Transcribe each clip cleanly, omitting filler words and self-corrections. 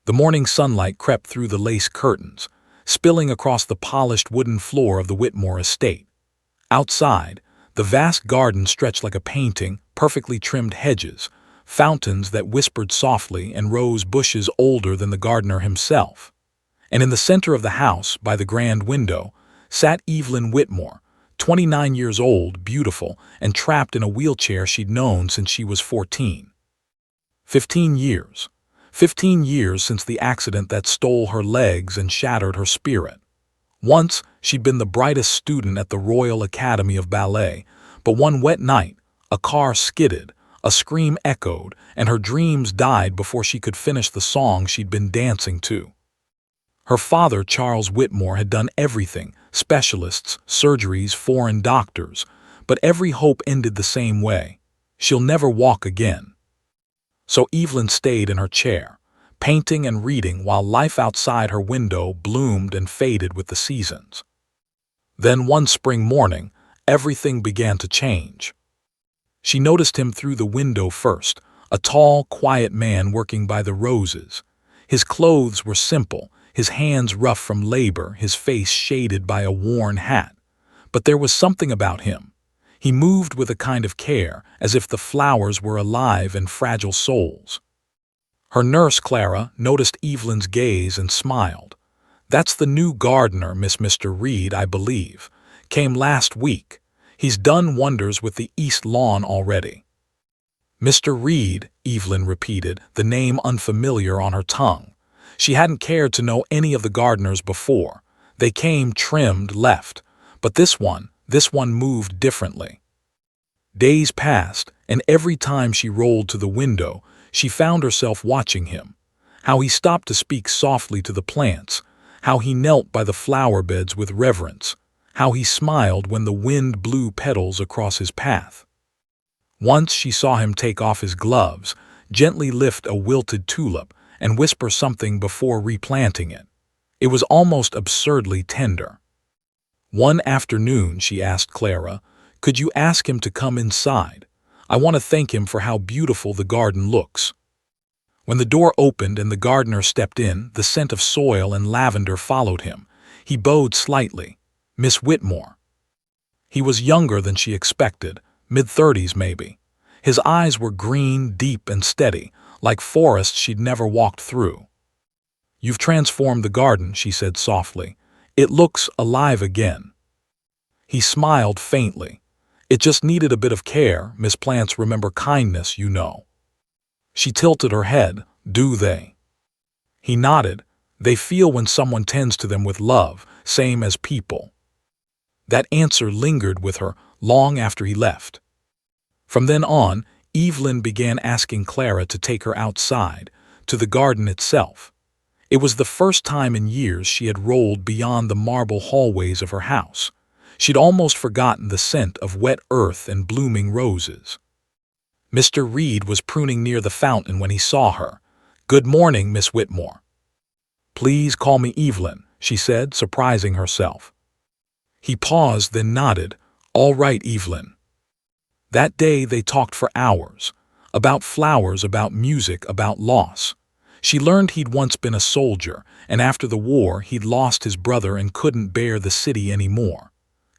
The morning sunlight crept through the lace curtains, spilling across the polished wooden floor of the Whitmore estate. Outside, the vast garden stretched like a painting, perfectly trimmed hedges, fountains that whispered softly, and rose bushes older than the gardener himself. And in the center of the house, by the grand window, sat Evelyn Whitmore, 29 years old, beautiful, and trapped in a wheelchair she'd known since she was 14. 15 years. 15 years since the accident that stole her legs and shattered her spirit. Once, she'd been the brightest student at the Royal Academy of Ballet, but one wet night, a car skidded, a scream echoed, and her dreams died before she could finish the song she'd been dancing to. Her father, Charles Whitmore, had done everything: specialists, surgeries, foreign doctors, but every hope ended the same way. She'll never walk again. So Evelyn stayed in her chair, painting and reading while life outside her window bloomed and faded with the seasons. Then one spring morning, everything began to change. She noticed him through the window first, a tall, quiet man working by the roses. His clothes were simple, his hands rough from labor, his face shaded by a worn hat. But there was something about him. He moved with a kind of care, as if the flowers were alive and fragile souls. Her nurse, Clara, noticed Evelyn's gaze and smiled. "That's the new gardener, Mr. Reed, I believe. Came last week. He's done wonders with the east lawn already." "Mr. Reed," Evelyn repeated, the name unfamiliar on her tongue. She hadn't cared to know any of the gardeners before. They came, trimmed, left. But this one moved differently. Days passed, and every time she rolled to the window, she found herself watching him. How he stopped to speak softly to the plants, how he knelt by the flower beds with reverence, how he smiled when the wind blew petals across his path. Once she saw him take off his gloves, gently lift a wilted tulip, and whisper something before replanting it. It was almost absurdly tender. One afternoon, she asked Clara, "Could you ask him to come inside? I want to thank him for how beautiful the garden looks." When the door opened and the gardener stepped in, the scent of soil and lavender followed him. He bowed slightly. "Miss Whitmore." He was younger than she expected, mid-30s maybe. His eyes were green, deep and steady, like forests she'd never walked through. "You've transformed the garden," she said softly. "It looks alive again." He smiled faintly. "It just needed a bit of care. Miss Plants remember kindness, you know." She tilted her head. "Do they?" He nodded. "They feel when someone tends to them with love, same as people." That answer lingered with her long after he left. From then on, Evelyn began asking Clara to take her outside, to the garden itself. It was the first time in years she had rolled beyond the marble hallways of her house. She'd almost forgotten the scent of wet earth and blooming roses. Mr. Reed was pruning near the fountain when he saw her. "Good morning, Miss Whitmore." "Please call me Evelyn," she said, surprising herself. He paused, then nodded. "All right, Evelyn." That day they talked for hours. About flowers, about music, about loss. She learned he'd once been a soldier, and after the war he'd lost his brother and couldn't bear the city anymore.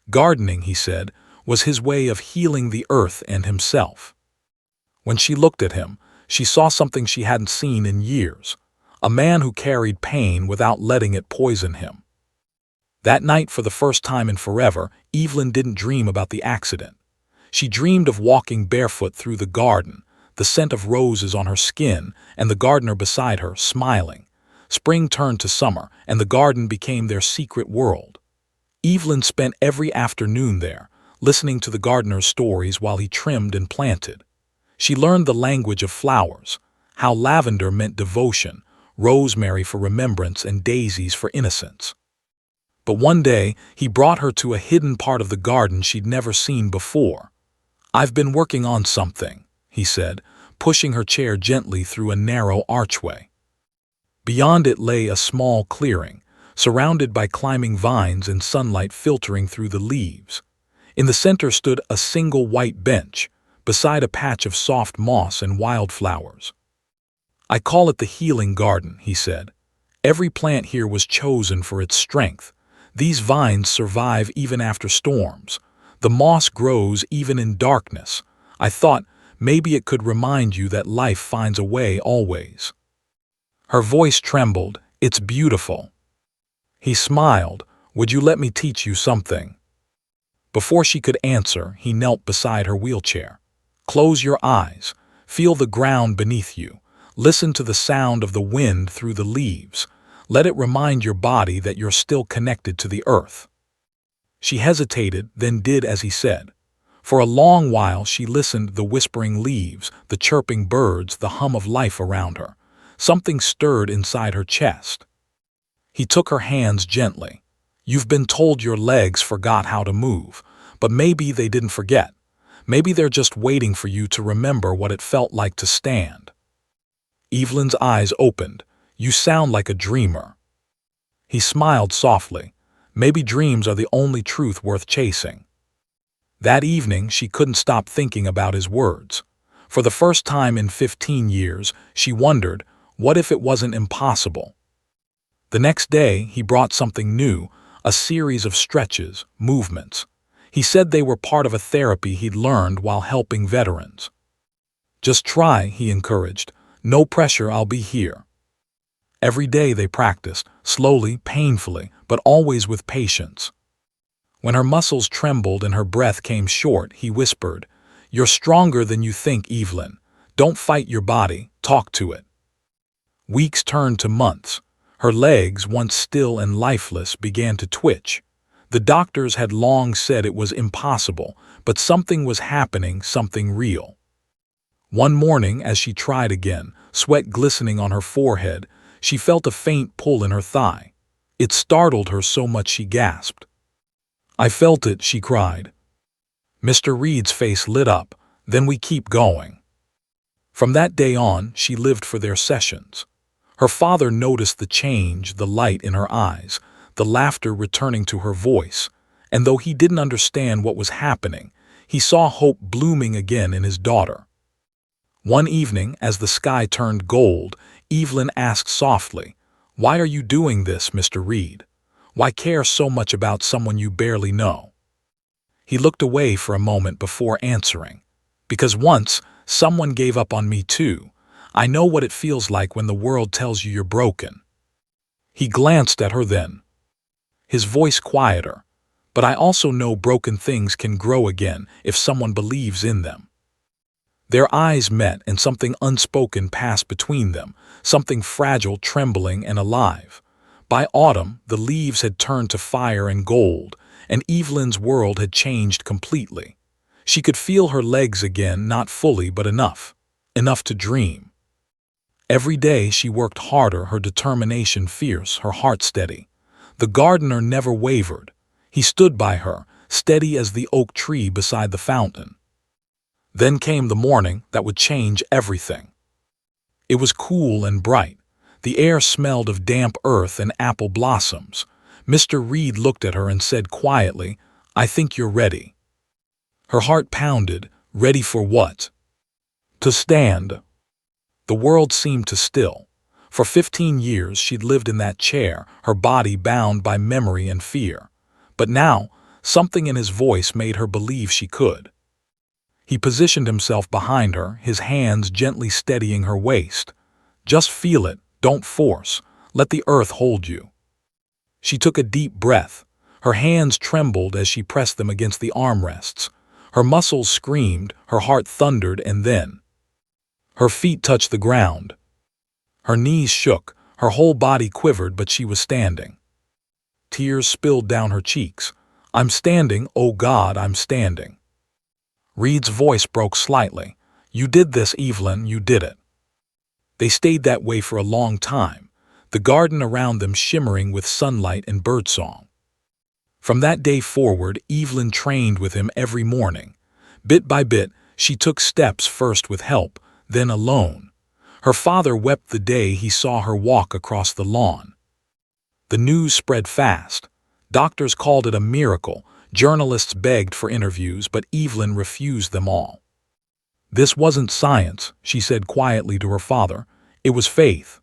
Gardening, he said, was his way of healing the earth and himself. When she looked at him, she saw something she hadn't seen in years. A man who carried pain without letting it poison him. That night, for the first time in forever, Evelyn didn't dream about the accident. She dreamed of walking barefoot through the garden, the scent of roses on her skin, and the gardener beside her, smiling. Spring turned to summer, and the garden became their secret world. Evelyn spent every afternoon there, listening to the gardener's stories while he trimmed and planted. She learned the language of flowers, how lavender meant devotion, rosemary for remembrance, and daisies for innocence. But one day, he brought her to a hidden part of the garden she'd never seen before. "I've been working on something," he said, pushing her chair gently through a narrow archway. Beyond it lay a small clearing, surrounded by climbing vines and sunlight filtering through the leaves. In the center stood a single white bench, beside a patch of soft moss and wildflowers. I call it the healing garden, he said. Every plant here was chosen for its strength. These vines survive even after storms. The moss grows even in darkness. I thought maybe it could remind you that life finds a way always. Her voice trembled. It's beautiful. He smiled. Would you let me teach you something? Before she could answer, he knelt beside her wheelchair. Close your eyes. Feel the ground beneath you. Listen to the sound of the wind through the leaves. Let it remind your body that you're still connected to the earth. She hesitated, then did as he said. For a long while she listened to the whispering leaves, the chirping birds, the hum of life around her. Something stirred inside her chest. He took her hands gently. You've been told your legs forgot how to move, but maybe they didn't forget. Maybe they're just waiting for you to remember what it felt like to stand. Evelyn's eyes opened. You sound like a dreamer. He smiled softly. Maybe dreams are the only truth worth chasing. That evening, she couldn't stop thinking about his words. For the first time in 15 years, she wondered, what if it wasn't impossible? The next day, he brought something new, a series of stretches, movements. He said they were part of a therapy he'd learned while helping veterans. Just try, he encouraged. No pressure, I'll be here. Every day they practiced, slowly, painfully, but always with patience. When her muscles trembled and her breath came short, he whispered, You're stronger than you think, Evelyn. Don't fight your body, talk to it. Weeks turned to months. Her legs, once still and lifeless, began to twitch. The doctors had long said it was impossible, but something was happening, something real. One morning, as she tried again, sweat glistening on her forehead, she felt a faint pull in her thigh. It startled her so much she gasped. I felt it, she cried. Mr. Reed's face lit up. Then we keep going. From that day on, she lived for their sessions. Her father noticed the change, the light in her eyes, the laughter returning to her voice, and though he didn't understand what was happening, he saw hope blooming again in his daughter. One evening, as the sky turned gold, Evelyn asked softly, Why are you doing this, Mr. Reed? Why care so much about someone you barely know? He looked away for a moment before answering. Because once, someone gave up on me too. I know what it feels like when the world tells you you're broken. He glanced at her then, his voice quieter. But I also know broken things can grow again if someone believes in them. Their eyes met and something unspoken passed between them, something fragile, trembling, and alive. By autumn, the leaves had turned to fire and gold, and Evelyn's world had changed completely. She could feel her legs again, not fully but enough to dream. Every day she worked harder, her determination fierce, her heart steady. The gardener never wavered. He stood by her, steady as the oak tree beside the fountain. Then came the morning that would change everything. It was cool and bright. The air smelled of damp earth and apple blossoms. Mr. Reed looked at her and said quietly, I think you're ready. Her heart pounded. Ready for what? To stand. The world seemed to still. For 15 years she'd lived in that chair, her body bound by memory and fear. But now, something in his voice made her believe she could. He positioned himself behind her, his hands gently steadying her waist. Just feel it, don't force. Let the earth hold you. She took a deep breath. Her hands trembled as she pressed them against the armrests. Her muscles screamed, her heart thundered, and then her feet touched the ground. Her knees shook, her whole body quivered, but she was standing. Tears spilled down her cheeks. I'm standing, oh God, I'm standing. Reed's voice broke slightly. You did this, Evelyn, you did it. They stayed that way for a long time, the garden around them shimmering with sunlight and birdsong. From that day forward, Evelyn trained with him every morning. Bit by bit, she took steps, first with help, then alone. Her father wept the day he saw her walk across the lawn. The news spread fast. Doctors called it a miracle. Journalists begged for interviews, but Evelyn refused them all. This wasn't science, she said quietly to her father. It was Faith.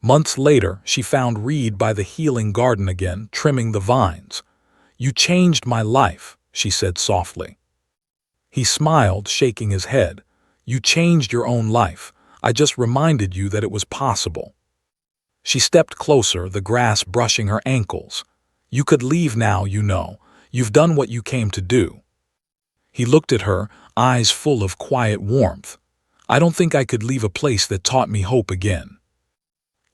Months later, she found Reed by the healing garden again, trimming the vines. "You changed my life," she said softly. He smiled, shaking his head. "You changed your own life. I just reminded you that it was possible." She stepped closer, the grass brushing her ankles. "You could leave now, you know. You've done what you came to do." He looked at her, eyes full of quiet warmth. "I don't think I could leave a place that taught me hope again."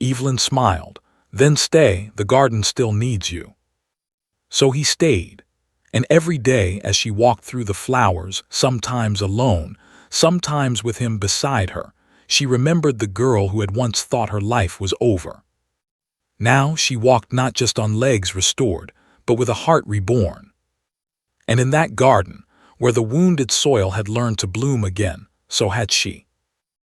Evelyn smiled. "Then stay, the garden still needs you." So he stayed, and every day as she walked through the flowers, sometimes alone, sometimes with him beside her, she remembered the girl who had once thought her life was over. Now she walked not just on legs restored, but with a heart reborn. And in that garden, where the wounded soil had learned to bloom again, so had she.